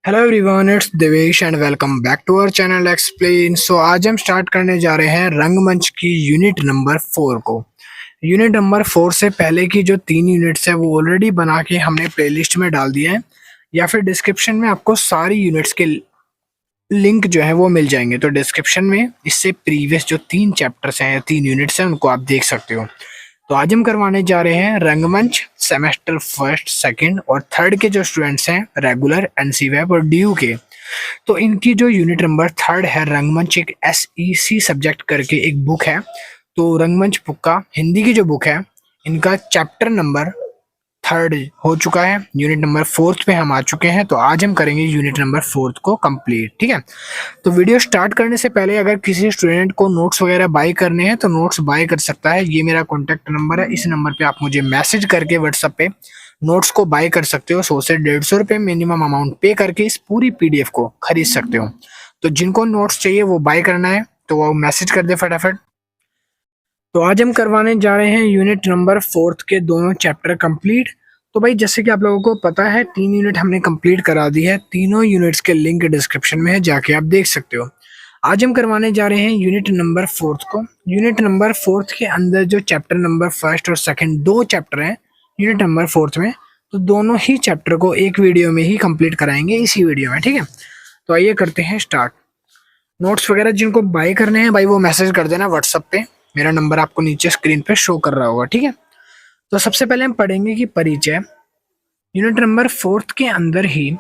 Hello everyone, it's Devesh and welcome back to our channel explain. So आज हम start करने जा रहे हैं रंगमंच की यूनिट नंबर 4 को। यूनिट नंबर 4 से पहले की जो 3 यूनिट्स है वो ऑलरेडी बना के हमने प्लेलिस्ट में डाल दिया है, या फिर डिस्क्रिप्शन में आपको सारी यूनिट्स के लिंक जो है वो मिल जाएंगे। तो डिस्क्रिप्शन में इससे प्रीवियस जो 3 चैप्टर्स हैं या 3 यूनिट्स हैं उनको आप देख सकते हो। तो आज हम करवाने जा रहे हैं रंगमंच सेमेस्टर फर्स्ट, सेकंड और थर्ड के जो स्टूडेंट्स हैं रेगुलर, एनसीवैब और डीयू के। तो इनकी जो यूनिट नंबर 3 है रंगमंच, एक एसईसी सब्जेक्ट करके एक बुक है। तो रंगमंच बुक का हिंदी की जो बुक है, इनका चैप्टर नंबर 3 हो चुका है। यूनिट नंबर 4 पे हम आ चुके हैं। तो आज हम करेंगे यूनिट नंबर 4 को कंप्लीट। ठीक है, तो वीडियो स्टार्ट करने से पहले अगर किसी स्टूडेंट को नोट्स वगैरह बाय करने हैं तो नोट्स बाय कर सकता है। ये मेरा कॉन्टैक्ट नंबर है, इस नंबर पे आप मुझे मैसेज करके व्हाट्सएप पे नोट्स को बाय कर सकते हो। 100 से 150 रुपये मिनिमम अमाउंट पे करके इस पूरी पीडीएफ को खरीद सकते हो। तो जिनको नोट्स चाहिए वो बाय करना है तो वो मैसेज कर दे फटाफट। तो आज हम करवाने जा रहे हैं यूनिट नंबर 4 के दोनों चैप्टर कंप्लीट। तो भाई जैसे कि आप लोगों को पता है 3 यूनिट हमने कंप्लीट करा दी है। तीनों यूनिट्स के लिंक डिस्क्रिप्शन में है, जाके आप देख सकते हो। आज हम करवाने जा रहे हैं यूनिट नंबर 4 को। यूनिट नंबर 4 के अंदर जो चैप्टर नंबर फर्स्ट और सेकंड दो चैप्टर हैं यूनिट नंबर 4 में, तो दोनों ही चैप्टर को एक वीडियो में ही कंप्लीट कराएंगे, इसी वीडियो में। ठीक है, तो आइए करते हैं स्टार्ट। नोट्स वगैरह जिनको बाय करने हैं भाई वो मैसेज कर देना व्हाट्सएप पे। मेरा नंबर आपको नीचे स्क्रीन पे शो कर रहा होगा। ठीक है, तो सबसे पहले हम पढ़ेंगे कि परिचय। यूनिट नंबर 4 के अंदर ही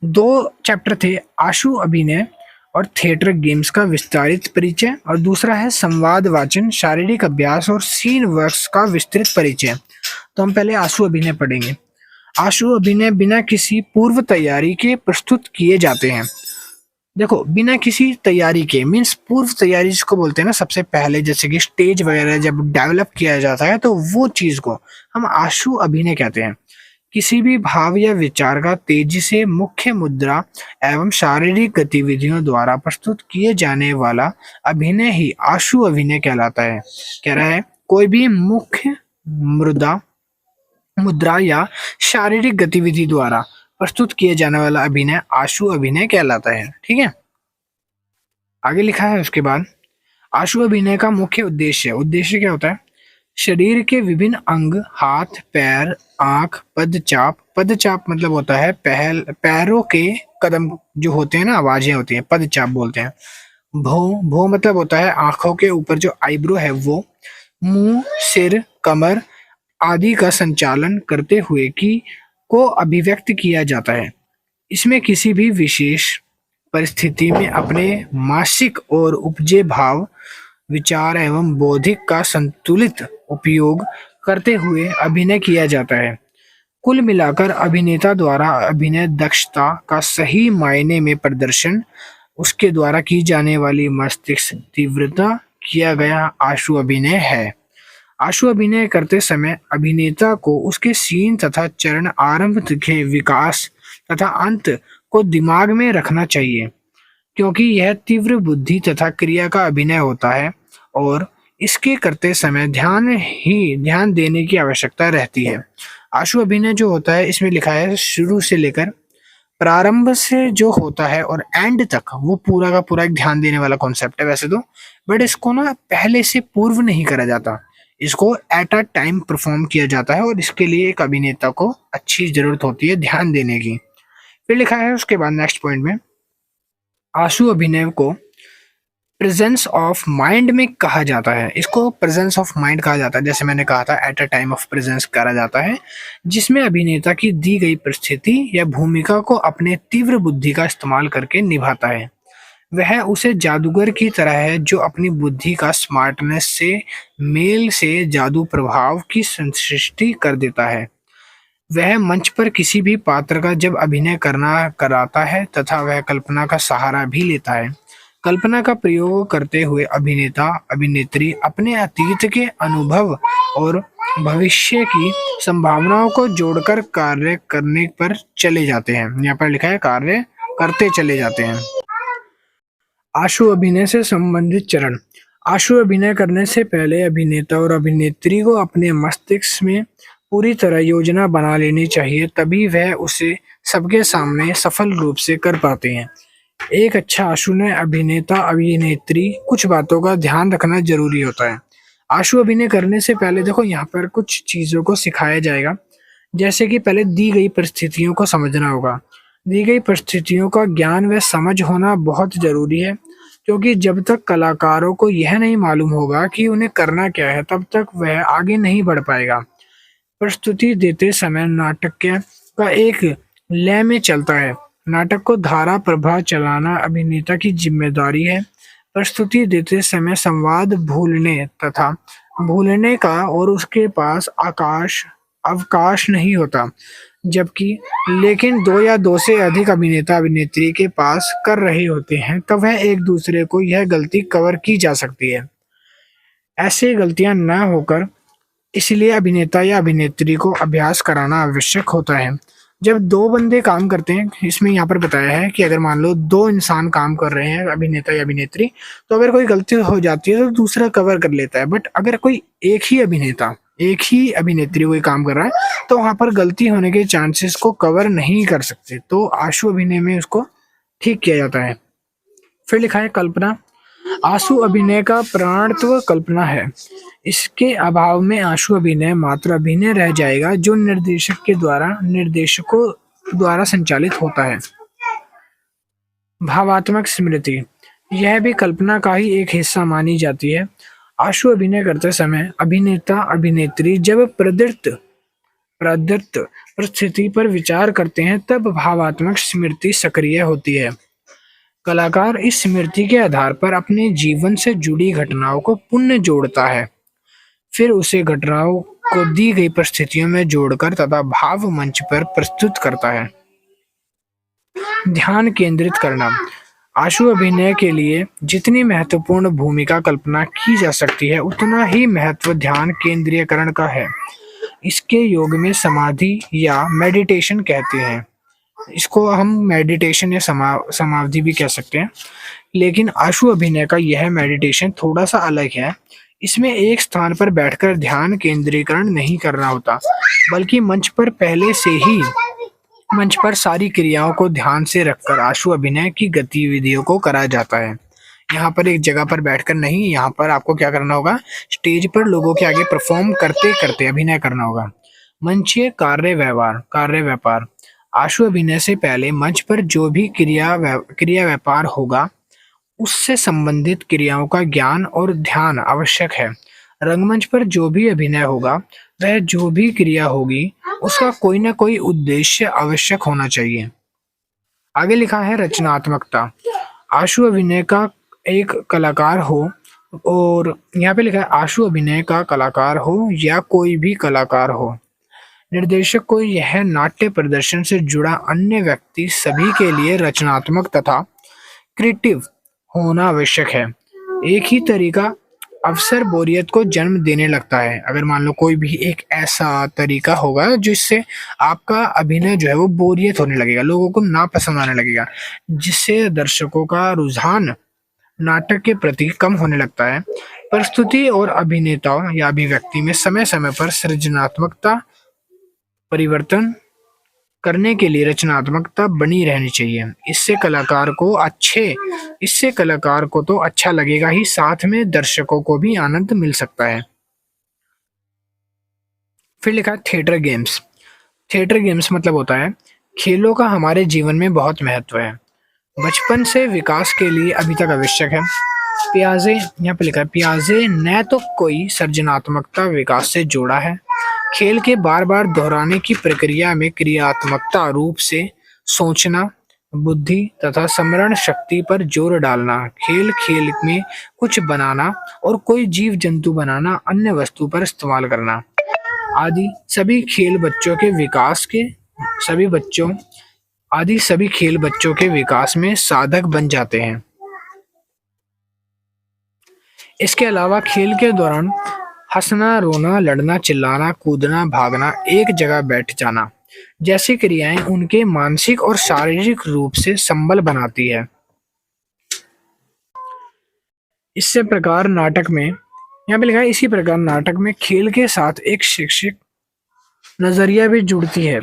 दो चैप्टर थे, आशु अभिनय और थिएटर गेम्स का विस्तारित परिचय, और दूसरा है संवाद वाचन, शारीरिक अभ्यास और सीन वर्क्स का विस्तृत परिचय। तो हम पहले आशु अभिनय पढ़ेंगे। आशु अभिनय बिना किसी पूर्व तैयारी के प्रस्तुत किए जाते हैं। देखो, बिना किसी तैयारी के मीन्स पूर्व तैयारी जिसको बोलते हैं ना, सबसे पहले जैसे कि स्टेज वगैरह जब डेवलप किया जाता है तो वो चीज को हम आशु अभिनय कहते हैं। किसी भी भाव या विचार का तेजी से मुख्य मुद्रा एवं शारीरिक गतिविधियों द्वारा प्रस्तुत किए जाने वाला अभिनय ही आशु अभिनय कहलाता है। कह रहा है कोई भी मुख्य मुद्रा मुद्रा या शारीरिक गतिविधि द्वारा प्रस्तुत किए जाने वाला अभिनय आशु अभिनय कहलाता है। ठीक है, आगे लिखा है उसके बाद आशु अभिनय का मुख्य उद्देश्य क्या होता है? शरीर के विभिन्न अंग, हाथ, पैर, आंख, पदचाप। पदचाप मतलब होता है पैरों के कदम जो होते हैं ना, आवाजें होती हैं, पदचाप बोलते हैं। भो भो मतलब होता है आंखों के ऊपर जो आईब्रो है वो। मुंह, सिर, कमर आदि का संचालन करते हुए को अभिव्यक्त किया जाता है। इसमें किसी भी विशेष परिस्थिति में अपने मानसिक और उपजे भाव, विचार एवं बौद्धिक का संतुलित उपयोग करते हुए अभिनय किया जाता है। कुल मिलाकर अभिनेता द्वारा अभिनय दक्षता का सही मायने में प्रदर्शन, उसके द्वारा की जाने वाली मस्तिष्क तीव्रता किया गया आशु अभिनय है। आशु अभिनय करते समय अभिनेता को उसके सीन तथा चरण आरंभ के विकास तथा अंत को दिमाग में रखना चाहिए, क्योंकि यह तीव्र बुद्धि तथा क्रिया का अभिनय होता है और इसके करते समय ध्यान देने की आवश्यकता रहती है। आशु अभिनय जो होता है इसमें लिखा है शुरू से लेकर प्रारंभ से जो होता है और एंड तक वो पूरा का पूरा एक ध्यान देने वाला कॉन्सेप्ट है वैसे तो, बट इसको ना पहले से पूर्व नहीं करा जाता, इसको एट अ टाइम परफॉर्म किया जाता है और इसके लिए एक अभिनेता को अच्छी जरूरत होती है ध्यान देने की। फिर लिखा है उसके बाद नेक्स्ट पॉइंट में आशु अभिनय को प्रेजेंस ऑफ माइंड में कहा जाता है। इसको प्रेजेंस ऑफ माइंड कहा जाता है, जैसे मैंने कहा था at a time of presence करा जाता है, जिसमें अभिनेता की दी गई परिस्थिति या भूमिका को अपने तीव्र बुद्धि का इस्तेमाल करके निभाता है। वह उसे जादूगर की तरह है जो अपनी बुद्धि का स्मार्टनेस से मेल से जादू प्रभाव की सृष्टि कर देता है। वह मंच पर किसी भी पात्र का जब अभिनय कराता है तथा वह कल्पना का सहारा भी लेता है। कल्पना का प्रयोग करते हुए अभिनेता अभिनेत्री अपने अतीत के अनुभव और भविष्य की संभावनाओं को जोड़कर कार्य करने पर चले जाते हैं। यहाँ पर लिखा है कार्य करते चले जाते हैं। आशु अभिनय से संबंधित चरण। आशु अभिनय करने से पहले अभिनेता और अभिनेत्री को अपने मस्तिष्क में पूरी तरह योजना बना लेनी चाहिए, तभी वह उसे सबके सामने सफल रूप से कर पाते हैं। एक अच्छा आशु ने अभिनेता अभिनेत्री कुछ बातों का ध्यान रखना जरूरी होता है। आशु अभिनय करने से पहले देखो यहाँ पर कुछ चीजों को सिखाया जाएगा। जैसे कि पहले दी गई परिस्थितियों को समझना होगा। दी गई परिस्थितियों का ज्ञान व समझ होना बहुत जरूरी है, क्योंकि जब तक कलाकारों को यह नहीं मालूम होगा कि उन्हें करना क्या है, तब तक वह आगे नहीं बढ़ पाएगा। प्रस्तुति देते समय नाटक का एक लय में चलता है। नाटक को धारा प्रवाह चलाना अभिनेता की जिम्मेदारी है। प्रस्तुति देते समय संवाद भूलने तथा भूलने का और उसके पास अवकाश नहीं होता। जबकि लेकिन दो या दो से अधिक अभिनेता अभिनेत्री के पास कर रहे होते हैं, तब वह एक दूसरे को यह गलती कवर की जा सकती है। ऐसे गलतियां न होकर इसलिए अभिनेता या अभिनेत्री को अभ्यास कराना आवश्यक होता है। जब दो बंदे काम करते हैं, इसमें यहाँ पर बताया है कि अगर मान लो दो इंसान काम कर रहे हैं, अभिनेता या अभिनेत्री, तो अगर कोई गलती हो जाती है तो दूसरा कवर कर लेता है। बट अगर कोई एक ही अभिनेता एक ही अभिनेत्री कोई काम कर रहा है, तो वहां पर गलती होने के चांसेस को कवर नहीं कर सकते, तो आशु अभिनय में उसको ठीक किया जाता है। फिर लिखा है कल्पना। आशु अभिनय का प्राणत्व कल्पना है। इसके अभाव में आशु अभिनय मात्र अभिनय रह जाएगा, जो निर्देशकों द्वारा संचालित होता है। भावात्मक स्मृति, यह भी कल्पना का ही एक हिस्सा मानी जाती है। आशु अभिनय करते समय अभिनेता अभिनेत्री जब प्रदत्त परिस्थिति पर विचार करते हैं, तब भावात्मक स्मृति सक्रिय होती है। कलाकार इस स्मृति के आधार पर अपने जीवन से जुड़ी घटनाओं को पुनः जोड़ता है, फिर उसे घटनाओं को दी गई परिस्थितियों में जोड़कर तथा भाव मंच पर प्रस्तुत करता है। ध्यान केंद्रित करना, आशु अभिनय के लिए जितनी महत्वपूर्ण भूमिका कल्पना की जा सकती है, उतना ही महत्व ध्यान केंद्रीयकरण का है। इसके योग में समाधि या मेडिटेशन कहते हैं। इसको हम मेडिटेशन या समाधि भी कह सकते हैं, लेकिन आशु अभिनय का यह मेडिटेशन थोड़ा सा अलग है। इसमें एक स्थान पर बैठकर ध्यान केंद्रीकरण नहीं करना होता, बल्कि मंच पर सारी क्रियाओं को ध्यान से रखकर आशु अभिनय की गतिविधियों को करा जाता है। यहाँ पर एक जगह पर बैठकर नहीं, यहाँ पर आपको क्या करना होगा, स्टेज पर लोगों के आगे परफॉर्म करते करते अभिनय करना होगा। मंचीय कार्य व्यापार, आशु अभिनय से पहले मंच पर जो भी क्रिया व्यापार होगा, उससे संबंधित क्रियाओं का ज्ञान और ध्यान आवश्यक है। रंगमंच पर जो भी अभिनय होगा, वह जो भी क्रिया होगी, उसका कोई ना कोई उद्देश्य आवश्यक होना चाहिए। आगे लिखा है रचनात्मकता। आशु अभिनय का एक कलाकार हो, और यहाँ पे लिखा है आशु अभिनय का कलाकार हो या कोई भी कलाकार हो, निर्देशक को यह नाट्य प्रदर्शन से जुड़ा अन्य व्यक्ति सभी के लिए रचनात्मक तथा क्रिएटिव होना आवश्यक है। एक ही तरीका अवसर बोरियत को जन्म देने लगता है। अगर मान लो कोई भी एक ऐसा तरीका होगा जिससे आपका अभिनय जो है वो बोरियत होने लगेगा, लोगों को नापसंद आने लगेगा, जिससे दर्शकों का रुझान नाटक के प्रति कम होने लगता है। प्रस्तुति और अभिनेता या अभिव्यक्ति में समय समय पर सृजनात्मकता परिवर्तन करने के लिए रचनात्मकता बनी रहनी चाहिए। इससे कलाकार को तो अच्छा लगेगा ही, साथ में दर्शकों को भी आनंद मिल सकता है। फिर लिखा थिएटर गेम्स। थिएटर गेम्स मतलब होता है खेलों का हमारे जीवन में बहुत महत्व है, बचपन से विकास के लिए अभी तक आवश्यक है। पियाजे, यहाँ पे लिखा है पियाजे ने तो कोई सृजनात्मकता विकास से जोड़ा है। खेल के बार बार दोहराने की प्रक्रिया में क्रियात्मकता रूप से सोचना, बुद्धि तथा स्मरण शक्ति पर जोर डालना, खेल में कुछ बनाना और कोई जीव जंतु बनाना, अन्य वस्तु पर इस्तेमाल करना आदि सभी खेल बच्चों के विकास में साधक बन जाते हैं। इसके अलावा खेल के दौरान हंसना, रोना, लड़ना, चिल्लाना, कूदना, भागना, एक जगह बैठ जाना जैसी क्रियाएं उनके मानसिक और शारीरिक रूप से संबल बनाती है। इसी प्रकार नाटक में खेल के साथ एक शिक्षक नजरिया भी जुड़ती है।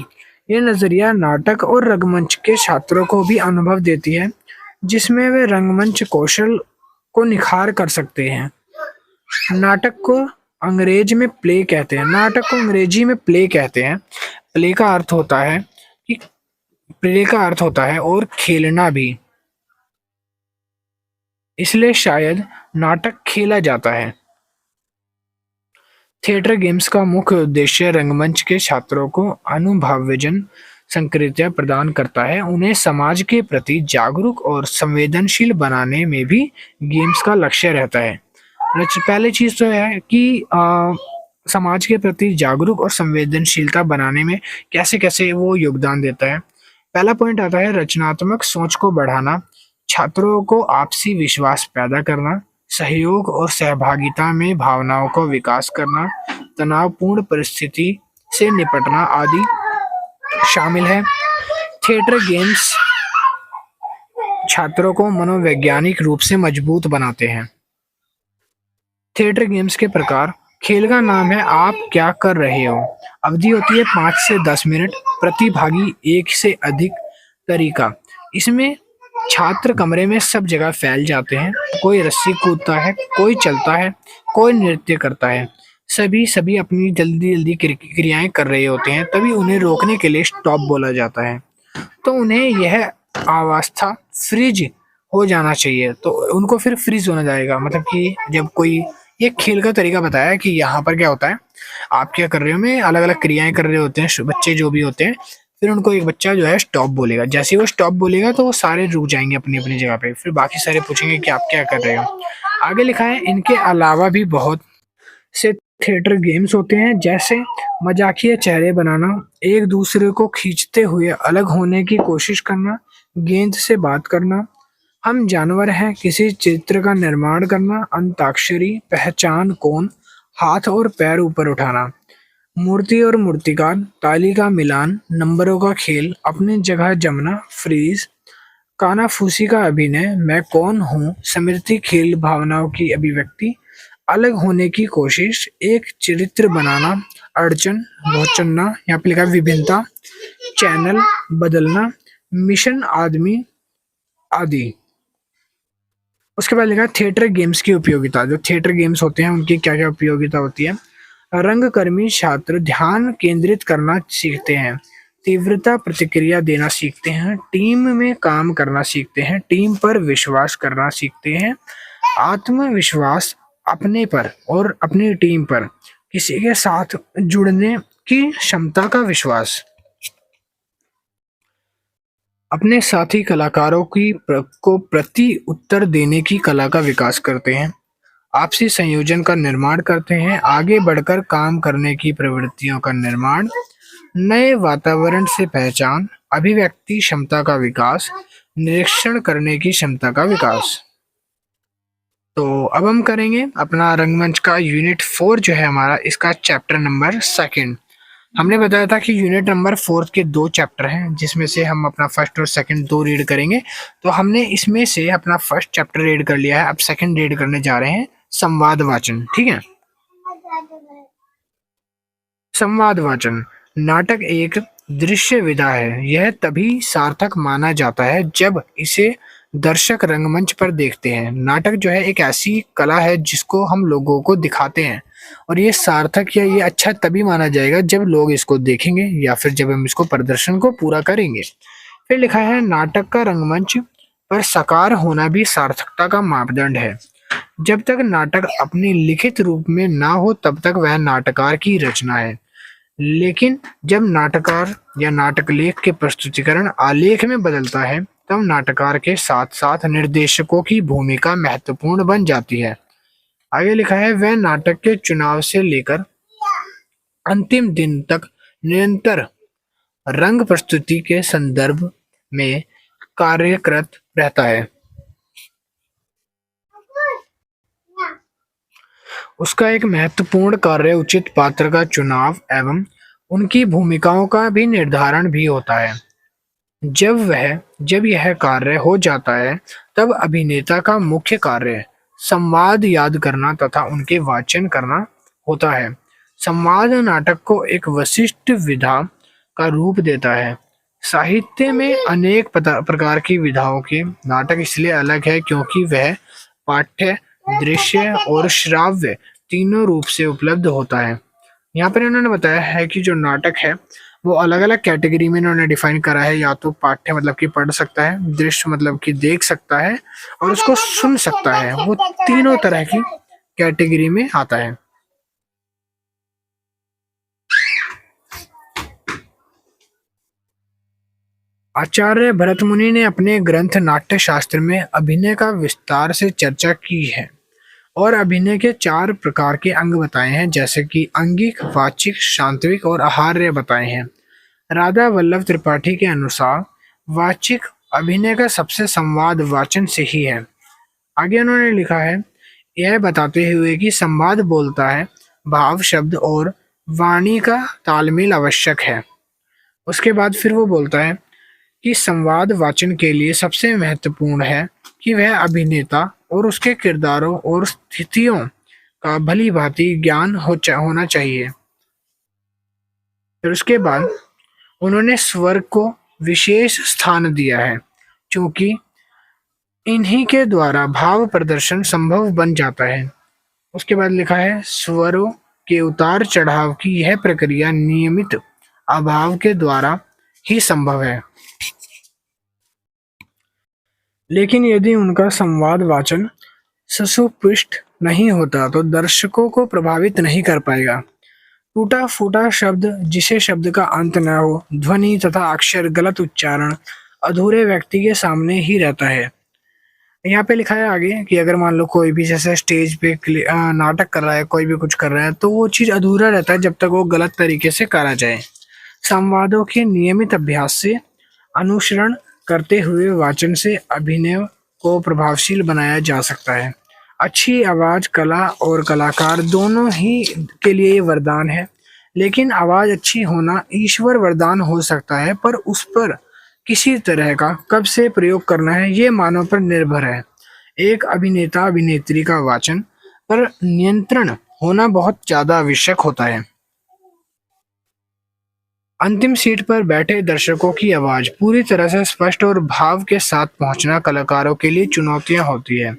ये नजरिया नाटक और रंगमंच के छात्रों को भी अनुभव देती है, जिसमें वे रंगमंच कौशल को निखार कर सकते हैं। नाटक को अंग्रेजी में प्ले कहते हैं। प्ले का अर्थ होता है कि प्ले का अर्थ होता है और खेलना भी, इसलिए शायद नाटक खेला जाता है। थिएटर गेम्स का मुख्य उद्देश्य रंगमंच के छात्रों को अनुभवजन्य संकृतियाँ प्रदान करता है। उन्हें समाज के प्रति जागरूक और संवेदनशील बनाने में भी गेम्स का लक्ष्य रहता है। पहली चीज तो है कि समाज के प्रति जागरूक और संवेदनशीलता बनाने में कैसे कैसे वो योगदान देता है। पहला पॉइंट आता है रचनात्मक सोच को बढ़ाना, छात्रों को आपसी विश्वास पैदा करना, सहयोग और सहभागिता में भावनाओं को विकास करना, तनावपूर्ण परिस्थिति से निपटना आदि शामिल है। थिएटर गेम्स छात्रों को मनोवैज्ञानिक रूप से मजबूत बनाते हैं। थिएटर गेम्स के प्रकार। खेल का नाम है आप क्या कर रहे हो। अवधि होती है 5 से 10 मिनट। प्रतिभागी 1 से अधिक। तरीका। इसमें छात्र कमरे में सब जगह फैल जाते हैं। कोई रस्सी कूदता है, कोई चलता है, कोई नृत्य करता है। सभी अपनी जल्दी जल्दी क्रियाएं कर रहे होते हैं, तभी उन्हें रोकने के लिए स्टॉप बोला जाता है। तो उन्हें यह अवस्था फ्रीज हो जाना चाहिए, तो उनको फिर फ्रीज होना जाएगा। मतलब कि जब कोई ये खेल का तरीका बताया कि यहाँ पर क्या होता है, आप क्या कर रहे हो में अलग अलग क्रियाएं कर रहे होते हैं बच्चे जो भी होते हैं। फिर उनको एक बच्चा जो है स्टॉप बोलेगा। जैसे ही वो स्टॉप बोलेगा तो वो सारे रुक जाएंगे अपनी अपनी जगह पे। फिर बाकी सारे पूछेंगे कि आप क्या कर रहे हो। आगे लिखा है इनके अलावा भी बहुत से थिएटर गेम्स होते हैं, जैसे मजाकिया चेहरे बनाना, एक दूसरे को खींचते हुए अलग होने की कोशिश करना, गेंद से बात करना, हम जानवर हैं, किसी चित्र का निर्माण करना, अंताक्षरी, पहचान कौन, हाथ और पैर ऊपर उठाना, मूर्ति और मूर्तिकार, ताली का मिलान, नंबरों का खेल, अपनी जगह जमना, फ्रीज, कानाफूसी का अभिनय, मैं कौन हूँ, स्मृति खेल, भावनाओं की अभिव्यक्ति, अलग होने की कोशिश, एक चरित्र बनाना, अड़चन, भौचन्ना, यहाँ पे लिखा है विभिन्नता, चैनल बदलना, मिशन आदमी आदि। उसके बाद लिखा है थिएटर गेम्स की उपयोगिता। जो थिएटर गेम्स होते हैं उनकी क्या क्या उपयोगिता होती है। रंगकर्मी छात्र ध्यान केंद्रित करना सीखते हैं, तीव्रता प्रतिक्रिया देना सीखते हैं, टीम में काम करना सीखते हैं, टीम पर विश्वास करना सीखते हैं, आत्मविश्वास, अपने पर और अपनी टीम पर किसी के साथ जुड़ने की क्षमता का विश्वास, अपने साथी कलाकारों को प्रति उत्तर देने की कला का विकास करते हैं, आपसी संयोजन का निर्माण करते हैं, आगे बढ़कर काम करने की प्रवृत्तियों का निर्माण, नए वातावरण से पहचान, अभिव्यक्ति क्षमता का विकास, निरीक्षण करने की क्षमता का विकास। तो अब हम करेंगे अपना रंगमंच का यूनिट 4 जो है हमारा, इसका चैप्टर नंबर 2। हमने बताया था कि यूनिट नंबर 4 के 2 चैप्टर हैं, जिसमें से हम अपना फर्स्ट और सेकंड 2 रीड करेंगे। तो हमने इसमें से अपना फर्स्ट चैप्टर रीड कर लिया है, अब सेकंड रीड करने जा रहे हैं, संवाद वाचन। ठीक है। संवाद वाचन। नाटक एक दृश्य विधा है। यह तभी सार्थक माना जाता है जब इसे दर्शक रंगमंच पर देखते हैं। नाटक जो है एक ऐसी कला है जिसको हम लोगों को दिखाते हैं, और ये सार्थक या ये अच्छा तभी माना जाएगा जब लोग इसको देखेंगे या फिर जब हम इसको प्रदर्शन को पूरा करेंगे। फिर लिखा है नाटक का रंगमंच पर साकार होना भी सार्थकता का मापदंड है। जब तक नाटक अपनी लिखित रूप में ना हो तब तक वह नाटककार की रचना है, लेकिन जब नाटककार या नाटक लेख के प्रस्तुतिकरण आलेख में बदलता है तब नाटककार के साथ साथ निर्देशकों की भूमिका महत्वपूर्ण बन जाती है। आगे लिखा है वह नाटक के चुनाव से लेकर अंतिम दिन तक निरंतर रंग प्रस्तुति के संदर्भ में कार्यरत रहता है। उसका एक महत्वपूर्ण कार्य उचित पात्र का चुनाव एवं उनकी भूमिकाओं का भी निर्धारण भी होता है। जब यह कार्य हो जाता है तब अभिनेता का मुख्य कार्य संवाद याद करना तथा उनके वाचन करना होता है। संवाद नाटक को एक विशिष्ट विधा का रूप देता है। साहित्य में अनेक प्रकार की विधाओं के नाटक इसलिए अलग है क्योंकि वह पाठ्य, दृश्य और श्राव्य तीनों रूप से उपलब्ध होता है। यहाँ पर इन्होंने बताया है कि जो नाटक है वो अलग अलग कैटेगरी में इन्होंने डिफाइन करा है। या तो पाठ्य मतलब कि पढ़ सकता है, दृश्य मतलब कि देख सकता है, और उसको सुन सकता है। वो तीनों तरह की कैटेगरी में आता है। आचार्य भरतमुनि ने अपने ग्रंथ नाट्य शास्त्र में अभिनय का विस्तार से चर्चा की है और अभिनय के 4 प्रकार के अंग बताए हैं, जैसे कि अंगिक, वाचिक, शांतविक और आहार्य बताए हैं। राधा वल्लभ त्रिपाठी के अनुसार वाचिक अभिनय का सबसे संवाद वाचन से ही है। आगे उन्होंने लिखा है, यह बताते हुए कि संवाद बोलता है, भाव, शब्द और वाणी का तालमेल आवश्यक है। उसके बाद फिर वो बोलता है कि संवाद वाचन के लिए सबसे महत्वपूर्ण है कि वह अभिनेता और उसके किरदारों और स्थितियों का भली भांति ज्ञान होना चाहिए। फिर उसके बाद उन्होंने स्वर को विशेष स्थान दिया है, क्योंकि इन्हीं के द्वारा भाव प्रदर्शन संभव बन जाता है। उसके बाद लिखा है, स्वरों के उतार चढ़ाव की यह प्रक्रिया नियमित अभाव के द्वारा ही संभव है, लेकिन यदि उनका संवाद वाचन सुस्पष्ट नहीं होता तो दर्शकों को प्रभावित नहीं कर पाएगा। टूटा फूटा शब्द, जिसे शब्द का अंत न हो, ध्वनि तथा अक्षर, गलत उच्चारण अधूरे व्यक्ति के सामने ही रहता है। यहाँ पे लिखा है आगे कि अगर मान लो कोई भी जैसे स्टेज पे नाटक कर रहा है, कोई भी कुछ कर रहा है, तो वो चीज अधूरा रहता है जब तक वो गलत तरीके से करा जाए। संवादों के नियमित अभ्यास से अनुसरण करते हुए वाचन से अभिनय को प्रभावशील बनाया जा सकता है। अच्छी आवाज कला और कलाकार दोनों ही के लिए ये वरदान है, लेकिन आवाज अच्छी होना ईश्वर वरदान हो सकता है, पर उस पर किसी तरह का कब से प्रयोग करना है ये मानव पर निर्भर है। एक अभिनेता अभिनेत्री का वाचन पर नियंत्रण होना बहुत ज्यादा आवश्यक होता है। अंतिम सीट पर बैठे दर्शकों की आवाज पूरी तरह से स्पष्ट और भाव के साथ पहुंचना कलाकारों के लिए चुनौतियां होती है।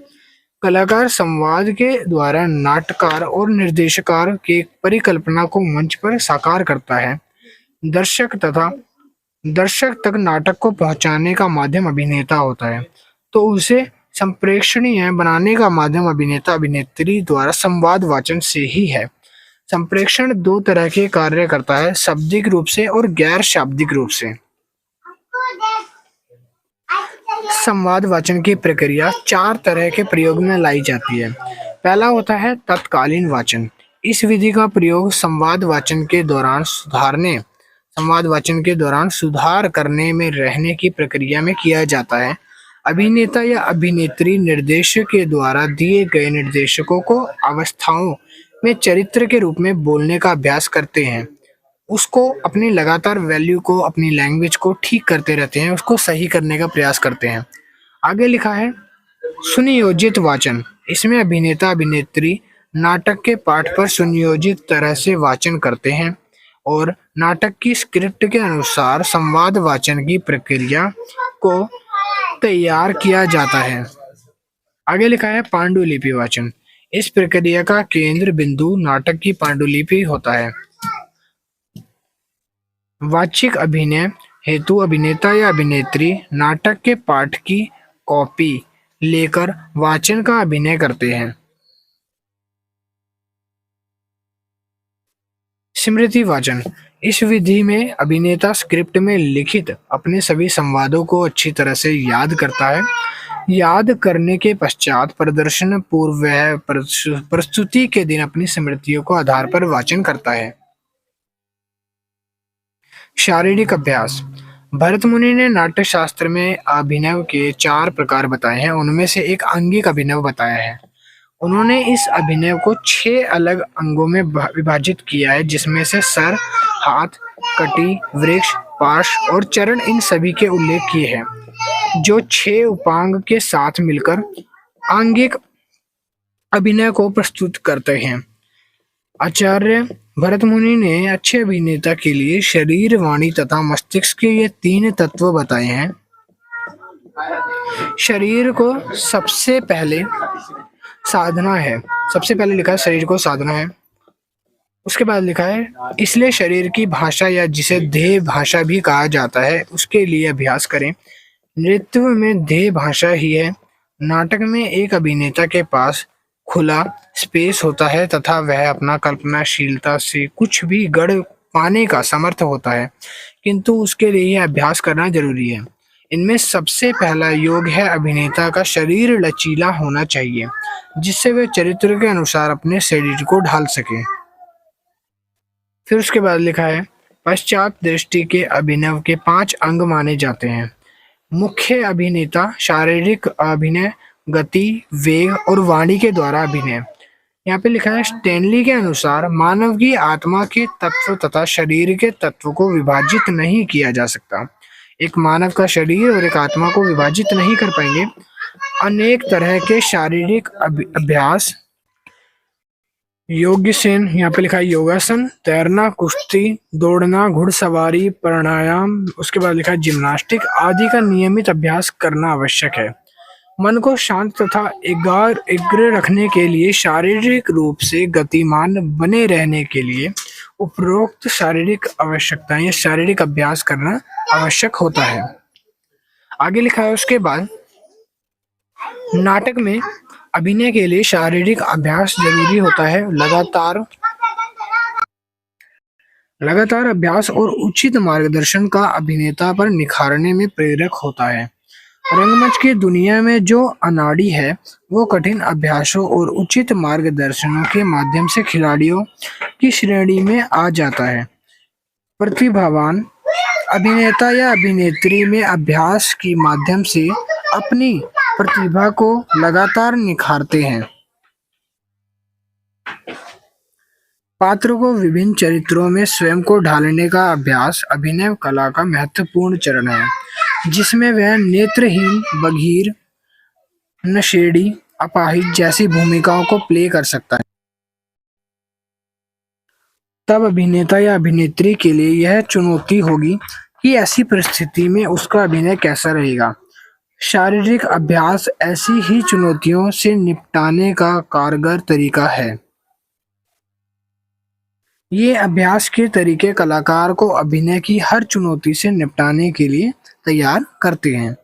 कलाकार संवाद के द्वारा नाटककार और निर्देशकार की परिकल्पना को मंच पर साकार करता है। दर्शक तक नाटक को पहुंचाने का माध्यम अभिनेता होता है, तो उसे संप्रेषणीय बनाने का माध्यम अभिनेता अभिनेत्री द्वारा संवाद वाचन से ही है। संप्रेषण 2 तरह के कार्य करता है, शाब्दिक रूप से और गैर शाब्दिक रूप से। संवाद वाचन की प्रक्रिया 4 तरह के प्रयोग में लाई जाती है। पहला होता है तत्कालीन वाचन। इस विधि का प्रयोग संवाद वाचन के दौरान सुधार करने में रहने की प्रक्रिया में किया जाता है। अभिनेता या अभिनेत्री निर्देशक के द्वारा दिए गए निर्देशकों को अवस्थाओं में चरित्र के रूप में बोलने का अभ्यास करते हैं। उसको अपनी लगातार वैल्यू को, अपनी लैंग्वेज को ठीक करते रहते हैं, उसको सही करने का प्रयास करते हैं। आगे लिखा है सुनियोजित वाचन। इसमें अभिनेता अभिनेत्री नाटक के पाठ पर सुनियोजित तरह से वाचन करते हैं और नाटक की स्क्रिप्ट के अनुसार संवाद वाचन की प्रक्रिया को तैयार किया जाता है। आगे लिखा है पांडुलिपि वाचन। इस प्रक्रिया का केंद्र बिंदु नाटक की पांडुलिपि होता है। वाचिक अभिनय हेतु अभिनेता या अभिनेत्री नाटक के पाठ की कॉपी लेकर वाचन का अभिनय करते हैं। स्मृति वाचन। इस विधि में अभिनेता स्क्रिप्ट में लिखित अपने सभी संवादों को अच्छी तरह से याद करता है। याद करने के पश्चात प्रदर्शन पूर्व वह प्रस्तुति के दिन अपनी स्मृतियों को आधार पर वाचन करता है। शारीरिक अभ्यास। भरत मुनि ने नाट्य शास्त्र में अभिनय के 4 प्रकार बताए हैं। उनमें से एक अंगिक अभिनय बताया है। उन्होंने इस अभिनय को 6 अलग अंगों में विभाजित किया है, जिसमें से सर, हाथ, कटी, वृक्ष, पाश और चरण इन सभी के उल्लेख किए हैं, जो 6 उपांग के साथ मिलकर आंगिक अभिनय को प्रस्तुत करते हैं। आचार्य भरत मुनि ने अच्छे अभिनेता के लिए शरीर, वाणी तथा मस्तिष्क के ये 3 तत्व बताए हैं। शरीर को सबसे पहले साधना है। सबसे पहले लिखा है शरीर को साधना है। उसके बाद लिखा है इसलिए शरीर की भाषा या जिसे देह भाषा भी कहा जाता है उसके लिए अभ्यास करें। नृत्य में देह भाषा ही है। नाटक में एक अभिनेता के पास खुला स्पेस होता है तथा वह अपना कल्पनाशीलता से कुछ भी गढ़ पाने का समर्थ होता है, किंतु उसके लिए यह अभ्यास करना जरूरी है। इनमें सबसे पहला योग है अभिनेता का शरीर लचीला होना चाहिए, जिससे वह चरित्र के अनुसार अपने शरीर को ढाल सके। फिर उसके बाद लिखा है पश्चात दृष्टि के अभिनव के 5 अंग माने जाते हैं। मुख्य अभिनेता शारीरिक अभिनय, गति, वेग और वाणी के द्वारा अभिनय। यहाँ पे लिखा है स्टैनली के अनुसार मानव की आत्मा के तत्व तथा शरीर के तत्व को विभाजित नहीं किया जा सकता। एक मानव का शरीर और एक आत्मा को विभाजित नहीं कर पाएंगे। अनेक तरह के शारीरिक अभ्यास योगासन, यहाँ पे लिखा है योगासन, तैरना, कुश्ती, दौड़ना, घुड़सवारी, प्राणायाम, उसके बाद लिखा है जिम्नास्टिक आदि का नियमित अभ्यास करना आवश्यक है। मन को शांत तथा एकाग्र रखने के लिए शारीरिक रूप से गतिमान बने रहने के लिए उपरोक्त शारीरिक आवश्यकताएं या शारीरिक अभ्यास करना आवश्यक होता है। आगे लिखा है उसके बाद नाटक में अभिनय के लिए शारीरिक अभ्यास जरूरी होता है। लगातार अभ्यास और उचित मार्गदर्शन का अभिनेता पर निखारने में प्रेरक होता है। रंगमंच की दुनिया में जो अनाड़ी है वो कठिन अभ्यासों और उचित मार्गदर्शनों के माध्यम से खिलाड़ियों की श्रेणी में आ जाता है। प्रतिभावान अभिनेता या अभिनेत्री में अभ्यास के माध्यम से अपनी प्रतिभा को लगातार निखारते हैं। पात्र को विभिन्न चरित्रों में स्वयं को ढालने का अभ्यास अभिनय कला का महत्वपूर्ण चरण है, जिसमें वह नेत्रहीन, बधिर, नशेड़ी, अपाहिज जैसी भूमिकाओं को प्ले कर सकता है। तब अभिनेता या अभिनेत्री के लिए यह चुनौती होगी कि ऐसी परिस्थिति में उसका अभिनय कैसा रहेगा। शारीरिक अभ्यास ऐसी ही चुनौतियों से निपटने का कारगर तरीका है। ये अभ्यास के तरीके कलाकार को अभिनय की हर चुनौती से निपटने के लिए तैयार करते हैं।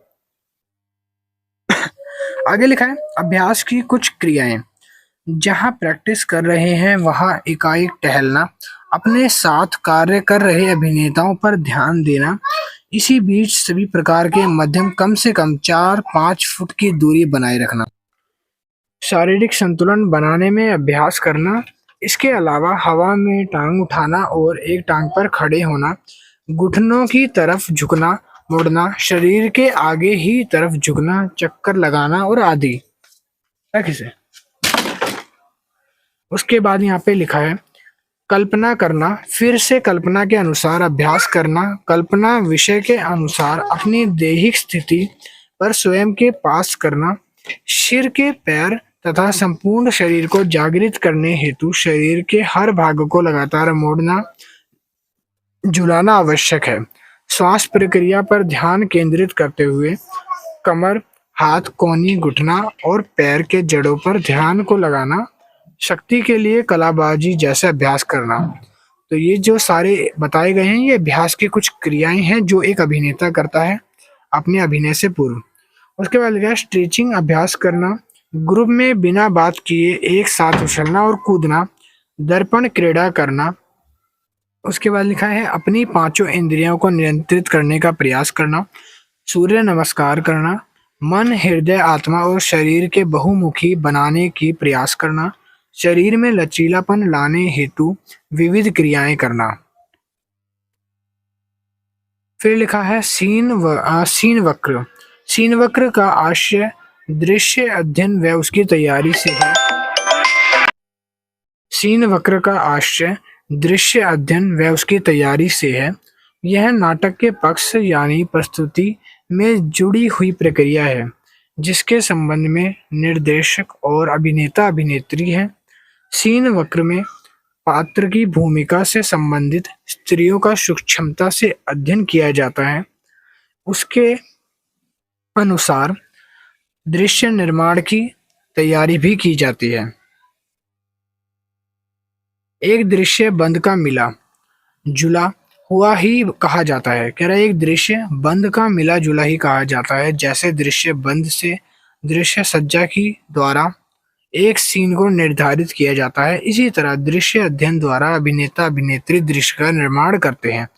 आगे लिखा है अभ्यास की कुछ क्रियाएं। जहां प्रैक्टिस कर रहे हैं वहां एकाएक टहलना, अपने साथ कार्य कर रहे अभिनेताओं पर ध्यान देना, इसी बीच सभी प्रकार के मध्यम कम से कम 4-5 फुट की दूरी बनाए रखना, शारीरिक संतुलन बनाने में अभ्यास करना। इसके अलावा हवा में टांग उठाना और एक टांग पर खड़े होना, घुटनों की तरफ झुकना, मुड़ना, शरीर के आगे ही तरफ झुकना, चक्कर लगाना और आदि। से उसके बाद यहाँ पे लिखा है कल्पना करना, फिर से कल्पना के अनुसार अभ्यास करना, कल्पना विषय के अनुसार अपनी दैहिक स्थिति पर स्वयं के पास करना, सिर के पैर तथा संपूर्ण शरीर को जागृत करने हेतु शरीर के हर भाग को लगातार मोड़ना, झुलाना आवश्यक है। श्वास प्रक्रिया पर ध्यान केंद्रित करते हुए कमर, हाथ, कोहनी, घुटना और पैर के जड़ों पर ध्यान को लगाना, शक्ति के लिए कलाबाजी जैसे अभ्यास करना। तो ये जो सारे बताए गए हैं ये अभ्यास की कुछ क्रियाएं हैं जो एक अभिनेता करता है अपने अभिनय से पूर्व। उसके बाद लिखा है स्ट्रेचिंग अभ्यास करना, ग्रुप में बिना बात किए एक साथ उछलना और कूदना, दर्पण क्रीड़ा करना। उसके बाद लिखा है अपनी 5 इंद्रियों को नियंत्रित करने का प्रयास करना, सूर्य नमस्कार करना, मन, हृदय, आत्मा और शरीर के बहुमुखी बनाने की प्रयास करना, शरीर में लचीलापन लाने हेतु विविध क्रियाएं करना। फिर लिखा है सीन वक्र। सीन वक्र का आशय दृश्य अध्ययन व उसकी तैयारी से है। सीन वक्र का आशय दृश्य अध्ययन व उसकी तैयारी से है। यह नाटक के पक्ष यानी प्रस्तुति में जुड़ी हुई प्रक्रिया है, जिसके संबंध में निर्देशक और अभिनेता अभिनेत्री है। सीन वक्र में पात्र की भूमिका से संबंधित स्त्रियों का सूक्ष्मता से अध्ययन किया जाता है। उसके अनुसार दृश्य निर्माण की तैयारी भी की जाती है। एक दृश्य बंद का मिला जुला हुआ ही कहा जाता है। कह रहा है एक दृश्य बंद का मिला जुला ही कहा जाता है। जैसे दृश्य बंद से दृश्य सज्जा की द्वारा एक सीन को निर्धारित किया जाता है, इसी तरह दृश्य अध्ययन द्वारा अभिनेता अभिनेत्री दृश्य का निर्माण करते हैं।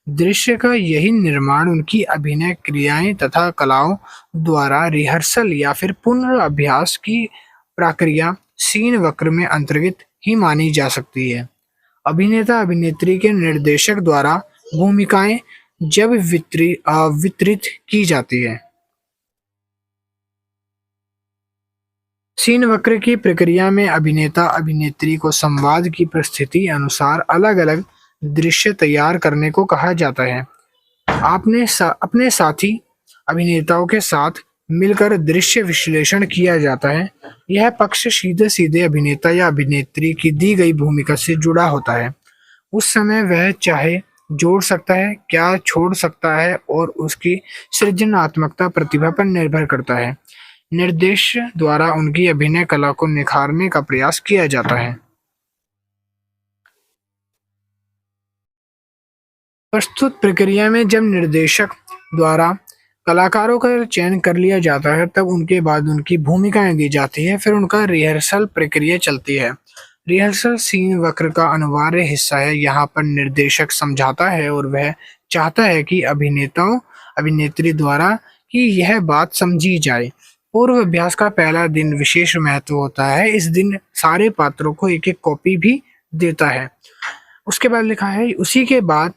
दृश्य का यही निर्माण उनकी अभिनय क्रियाएं तथा कलाओं द्वारा रिहर्सल या फिर पुनर्अभ्यास की प्रक्रिया सीन वक्र में अंतर्गत ही मानी जा सकती है। अभिनेता अभिनेत्री के निर्देशक द्वारा भूमिकाएं जब वितरित की जाती है। सीन वक्र की प्रक्रिया में अभिनेता अभिनेत्री को संवाद की परिस्थिति अनुसार अलग अलग दृश्य तैयार करने को कहा जाता है। अपने साथी अभिनेताओं के साथ मिलकर दृश्य विश्लेषण किया जाता है। यह पक्ष सीधे सीधे अभिनेता या अभिनेत्री की दी गई भूमिका से जुड़ा होता है। उस समय वह चाहे जोड़ सकता है, क्या छोड़ सकता है और उसकी सृजनात्मकता प्रतिभा पर निर्भर करता है। निर्देश द्वारा उनकी अभिनय कला को निखारने का प्रयास किया जाता है। प्रस्तुत प्रक्रिया में जब निर्देशक द्वारा कलाकारों का चयन कर लिया जाता है, तब उनके बाद उनकी भूमिकाएं दी जाती है, फिर उनका रिहर्सल प्रक्रिया चलती है। रिहर्सल सीन वक्र का अनिवार्य हिस्सा है। यहाँ पर निर्देशक समझाता है और वह चाहता है कि अभिनेताओं अभिनेत्री द्वारा कि यह बात समझी जाए। पूर्व अभ्यास का पहला दिन विशेष महत्व होता है। इस दिन सारे पात्रों को एक एक कॉपी भी देता है। उसके बाद लिखा है उसी के बाद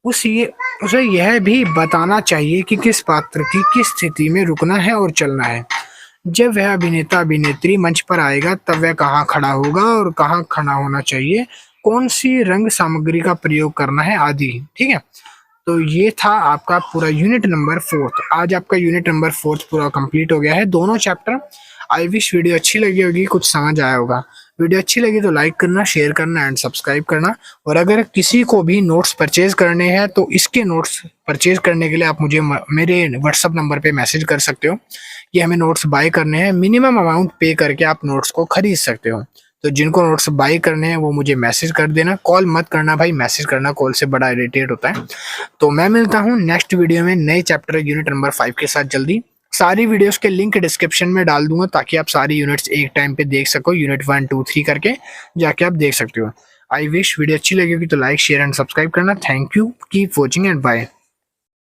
उसे यह भी बताना चाहिए कि किस पात्र की किस स्थिति में रुकना है और चलना है। जब वह अभिनेता अभिनेत्री मंच पर आएगा तब वह कहाँ खड़ा होगा और कहाँ खड़ा होना चाहिए, कौन सी रंग सामग्री का प्रयोग करना है आदि। ठीक है, तो ये था आपका पूरा यूनिट नंबर 4। आज आपका यूनिट नंबर 4 पूरा कंप्लीट हो गया है, दोनों चैप्टर। आई विश वीडियो अच्छी लगी होगी, कुछ समझ आया होगा। वीडियो अच्छी लगी तो लाइक करना, शेयर करना एंड सब्सक्राइब करना। और अगर किसी को भी नोट्स परचेज करने हैं तो इसके नोट्स परचेज करने के लिए आप मुझे मेरे व्हाट्सअप नंबर पे मैसेज कर सकते हो। ये हमें नोट्स बाय करने हैं, मिनिमम अमाउंट पे करके आप नोट्स को खरीद सकते हो। तो जिनको नोट्स बाय करने हैं वो मुझे मैसेज कर देना, कॉल मत करना भाई, मैसेज करना, कॉल से बड़ा इरिटेट होता है। तो मैं मिलता हूँ नेक्स्ट वीडियो में नए चैप्टर यूनिट नंबर 5 के साथ जल्दी। सारी वीडियोस के लिंक डिस्क्रिप्शन में डाल दूंगा ताकि आप सारी यूनिट्स एक टाइम पे देख सको, यूनिट 1 2 3 करके जाके आप देख सकते हो। आई विश वीडियो अच्छी लगी होगी तो लाइक शेयर एंड सब्सक्राइब करना। Thank you, keep watching and bye.